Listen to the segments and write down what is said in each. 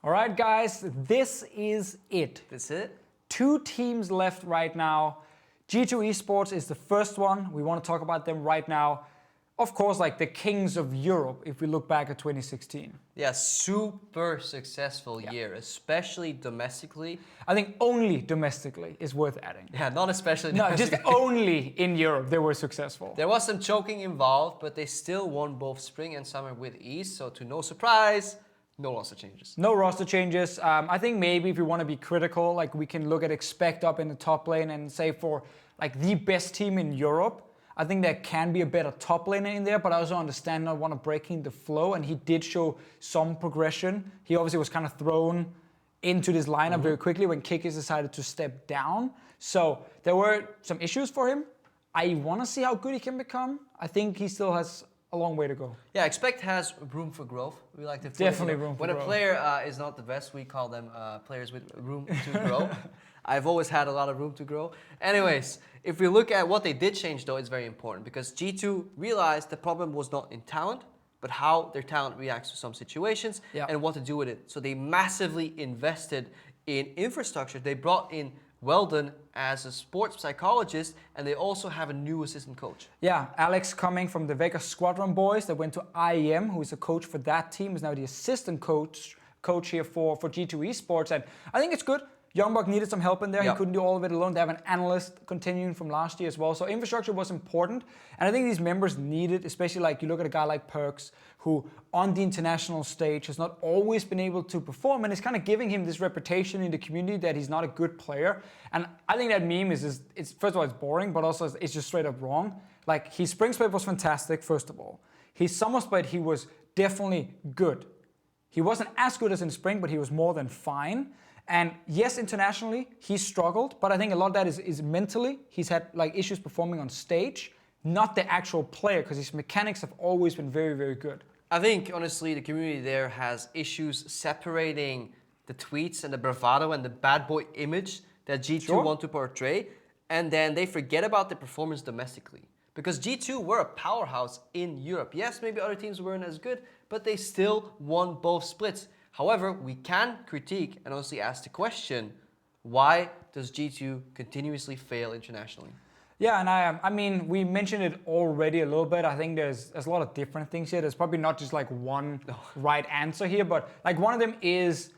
All right, guys, this is it. That's it? 2 teams left right now. G2 Esports is the first one. We want to talk about them right now. Of course, like the kings of Europe, if we look back at 2016. Yeah, super successful year, especially domestically. I think only domestically is worth adding. Yeah, not especially No, domestically. just only in Europe they were successful. There was some choking involved, but they still won both spring and summer with ease. So to no surprise, no roster changes. No roster changes. I think maybe if you want to be critical, like we can look at Expect up in the top lane and say for like the best team in Europe, I think there can be a better top laner in there, but I also understand not want to breaking the flow, and he did show some progression. He obviously was kind of thrown into this lineup very quickly when Kikis decided to step down. So there were some issues for him. I want to see how good he can become. I think he still has a long way to go. Yeah, Expect has room for growth. We like to Definitely room for when growth. a player is not the best, we call them players with room to grow. I've always had a lot of room to grow. Anyways, if we look at what they did change, though, it's very important because G2 realized the problem was not in talent, but how their talent reacts to some situations and what to do with it. So they massively invested in infrastructure. They brought in Weldon as a sports psychologist, and they also have a new assistant coach. Yeah, Alex coming from the Vegas Squadron boys that went to IEM, who is a coach for that team, is now the assistant coach here for G2 Esports, and I think it's good. Youngbuck needed some help in there. He couldn't do all of it alone. They have an analyst continuing from last year as well. So infrastructure was important. And I think these members needed, especially like you look at a guy like Perks, who on the international stage has not always been able to perform. And it's kind of giving him this reputation in the community that he's not a good player. And I think that meme is it's first of all, it's boring, but also it's just straight up wrong. Like his spring split was fantastic, first of all. His summer split, he was definitely good. He wasn't as good as in spring, but he was more than fine. And yes, internationally, he struggled, but I think a lot of that is mentally. He's had like issues performing on stage, not the actual player, because his mechanics have always been very, very good. I think, honestly, the community there has issues separating the tweets and the bravado and the bad boy image that G2 want to portray, and then they forget about the performance domestically. Because G2 were a powerhouse in Europe. Yes, maybe other teams weren't as good, but they still won both splits. However, we can critique and honestly ask the question, why does G2 continuously fail internationally? Yeah, and I mean, we mentioned it already a little bit. I think there's a lot of different things here. There's probably not just like one right answer here, but like one of them is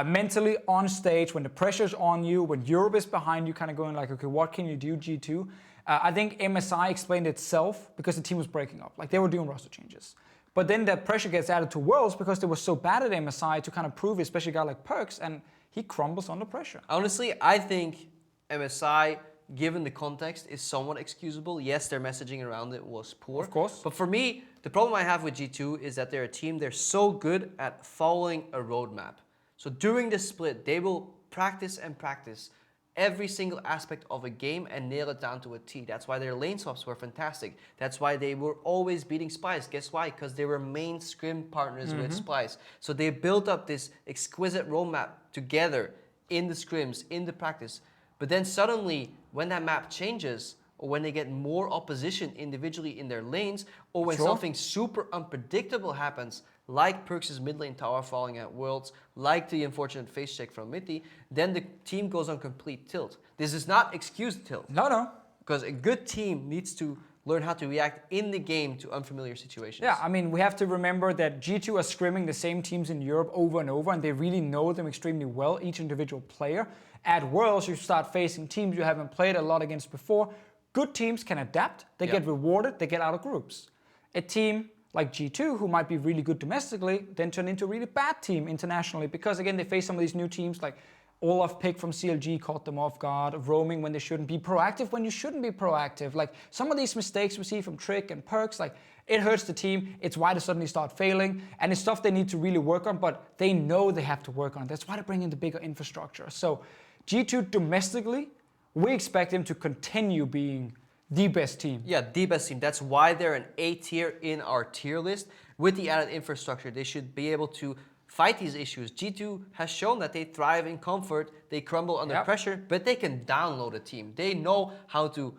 mentally on stage, when the pressure's on you, when Europe is behind you, kind of going like, okay, what can you do, G2? I think MSI explained itself because the team was breaking up. Like they were doing roster changes. But then that pressure gets added to Worlds because they were so bad at MSI to kind of prove, especially a guy like Perks, and he crumbles under pressure. Honestly, I think MSI, given the context, is somewhat excusable. Yes, their messaging around it was poor. Of course. But for me, the problem I have with G2 is that they're a team, they're so good at following a roadmap. So during the split, they will practice and practice every single aspect of a game and nail it down to a T. That's why their lane swaps were fantastic. That's why they were always beating Splyce. Guess why? Because they were main scrim partners with Splyce. So they built up this exquisite roadmap together in the scrims, in the practice. But then suddenly, when that map changes, or when they get more opposition individually in their lanes, or when something super unpredictable happens, like Perks' mid lane tower falling at Worlds, like the unfortunate face check from Mitty, then the team goes on complete tilt. This is not excused tilt. No. Because a good team needs to learn how to react in the game to unfamiliar situations. Yeah, I mean, we have to remember that G2 are scrimming the same teams in Europe over and over, and they really know them extremely well, each individual player. At Worlds, you start facing teams you haven't played a lot against before. Good teams can adapt, they get rewarded, they get out of groups. A team like G2, who might be really good domestically, then turn into a really bad team internationally because, again, they face some of these new teams like Olaf Pick from CLG caught them off guard, roaming when they shouldn't be, proactive when you shouldn't be proactive. Like some of these mistakes we see from Trick and Perks, like it hurts the team. It's why they suddenly start failing, and it's stuff they need to really work on, but they know they have to work on it. That's why they bring in the bigger infrastructure. So G2 domestically, we expect them to continue being the best team. Yeah, the best team. That's why they're an A tier in our tier list. With the added infrastructure, they should be able to fight these issues. G2 has shown that they thrive in comfort, they crumble under pressure, but they can download a team. They know how to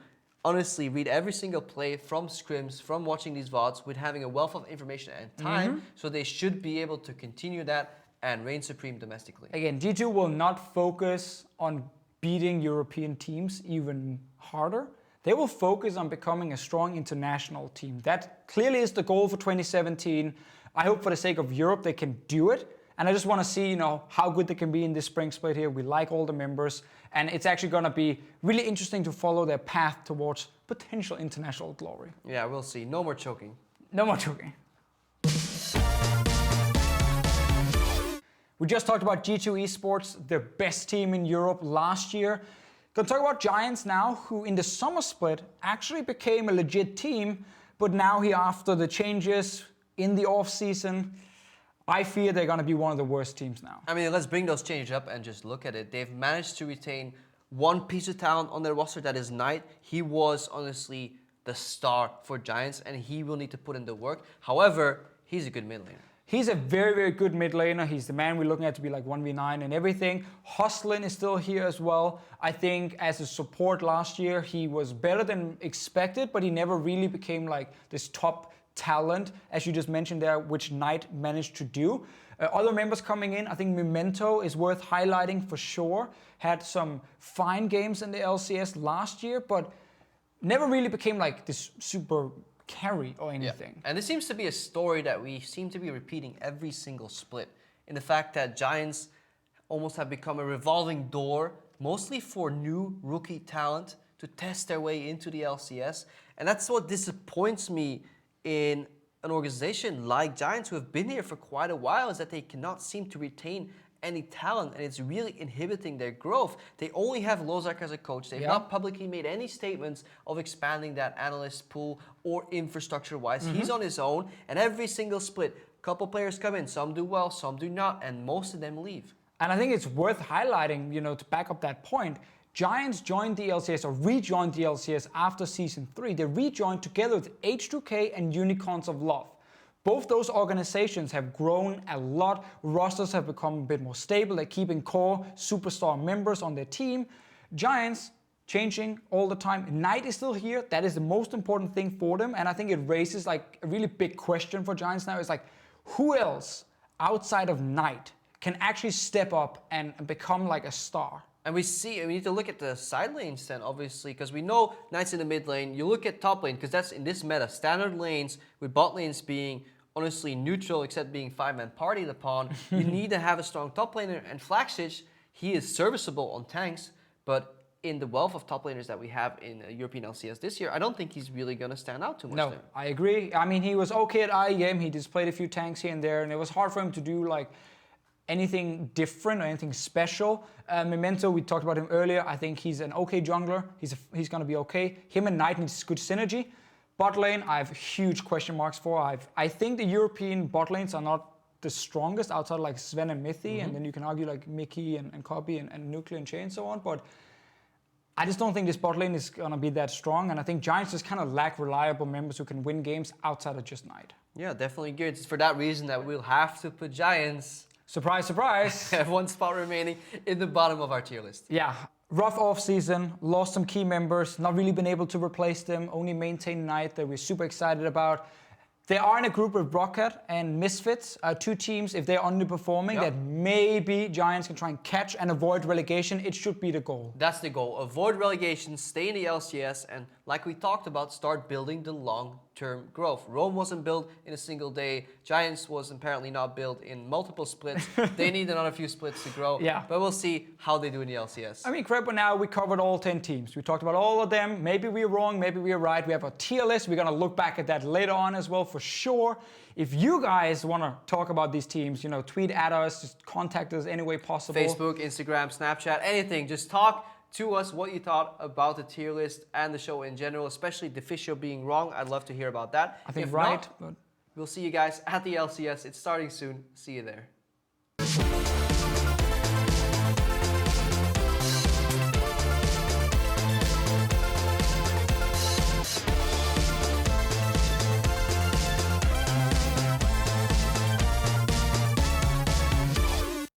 honestly read every single play from scrims, from watching these VODs, with having a wealth of information and time, so they should be able to continue that and reign supreme domestically. Again, G2 will not focus on beating European teams even harder. They will focus on becoming a strong international team. That clearly is the goal for 2017. I hope for the sake of Europe they can do it. And I just want to see, how good they can be in this spring split here. We like all the members. And it's actually going to be really interesting to follow their path towards potential international glory. Yeah, we'll see. No more choking. No more choking. We just talked about G2 Esports, the best team in Europe last year. Gonna talk about Giants now, who in the summer split actually became a legit team, but now here after the changes in the off season, I fear they're gonna be one of the worst teams now. I mean, let's bring those changes up and just look at it. They've managed to retain one piece of talent on their roster, that is Knight. He was honestly the star for Giants, and he will need to put in the work. However, he's a good mid laner. He's a very, very good mid laner. He's the man we're looking at to be like 1v9 and everything. Hoslin is still here as well. I think as a support last year, he was better than expected, but he never really became like this top talent, as you just mentioned there, which Knight managed to do. Other members coming in, I think Memento is worth highlighting for sure. Had some fine games in the LCS last year, but never really became like this super carry or anything. Yeah. And this seems to be a story that we seem to be repeating every single split, in the fact that Giants almost have become a revolving door, mostly for new rookie talent to test their way into the LCS. And that's what disappoints me in an organization like Giants, who have been here for quite a while, is that they cannot seem to retain any talent, and it's really inhibiting their growth. They only have Lozak as a coach. They've not publicly made any statements of expanding that analyst pool or infrastructure-wise. He's on his own, and every single split, a couple players come in, some do well, some do not, and most of them leave. And I think it's worth highlighting, to back up that point. Giants joined the LCS or rejoined the LCS after Season 3. They rejoined together with H2K and Unicorns of Love. Both those organizations have grown a lot. Rosters have become a bit more stable. They're keeping core superstar members on their team. Giants changing all the time. Knight is still here. That is the most important thing for them. And I think it raises like a really big question for Giants now. It's like, who else outside of Knight can actually step up and become like a star? And we need to look at the side lanes then, obviously, because we know Knight's in the mid lane. You look at top lane, because that's in this meta, standard lanes, with bot lanes being honestly neutral, except being 5-man partied upon. You need to have a strong top laner, and Flaxage, he is serviceable on tanks, but in the wealth of top laners that we have in European LCS this year, I don't think he's really going to stand out too much there. I agree. I mean, he was okay at IEM. He displayed a few tanks here and there, and it was hard for him to do like anything different or anything special. Memento, we talked about him earlier. I think he's an okay jungler. He's going to be okay. Him and Knight needs good synergy. Bot lane, I have huge question marks for. I think the European bot lanes are not the strongest outside like Sven and Mithy, and then you can argue like Mickey and Copy and Nuclear and Chain and so on. But I just don't think this bot lane is going to be that strong. And I think Giants just kind of lack reliable members who can win games outside of just Knight. Yeah, definitely good. It's for that reason that we'll have to put Giants, surprise, surprise, have one spot remaining in the bottom of our tier list. Yeah. Rough off-season, lost some key members, not really been able to replace them, only maintain Knight that we're super excited about. They are in a group with ROCCAT and Misfits, two teams, if they're underperforming, that maybe Giants can try and catch and avoid relegation. It should be the goal. That's the goal. Avoid relegation, stay in the LCS, and like we talked about, start building the long-term growth. Rome wasn't built in a single day. Giants was apparently not built in multiple splits. They need another few splits to grow. Yeah. But we'll see how they do in the LCS. I mean, Krepo, now we covered all 10 teams. We talked about all of them. Maybe we're wrong, maybe we're right. We have a tier list. We're going to look back at that later on as well, for sure. If you guys want to talk about these teams, tweet at us, just contact us any way possible. Facebook, Instagram, Snapchat, anything. Just talk to us what you thought about the tier list and the show in general, especially Deficio being wrong. I'd love to hear about that. I think if right. Not, we'll see you guys at the LCS. It's starting soon. See you there.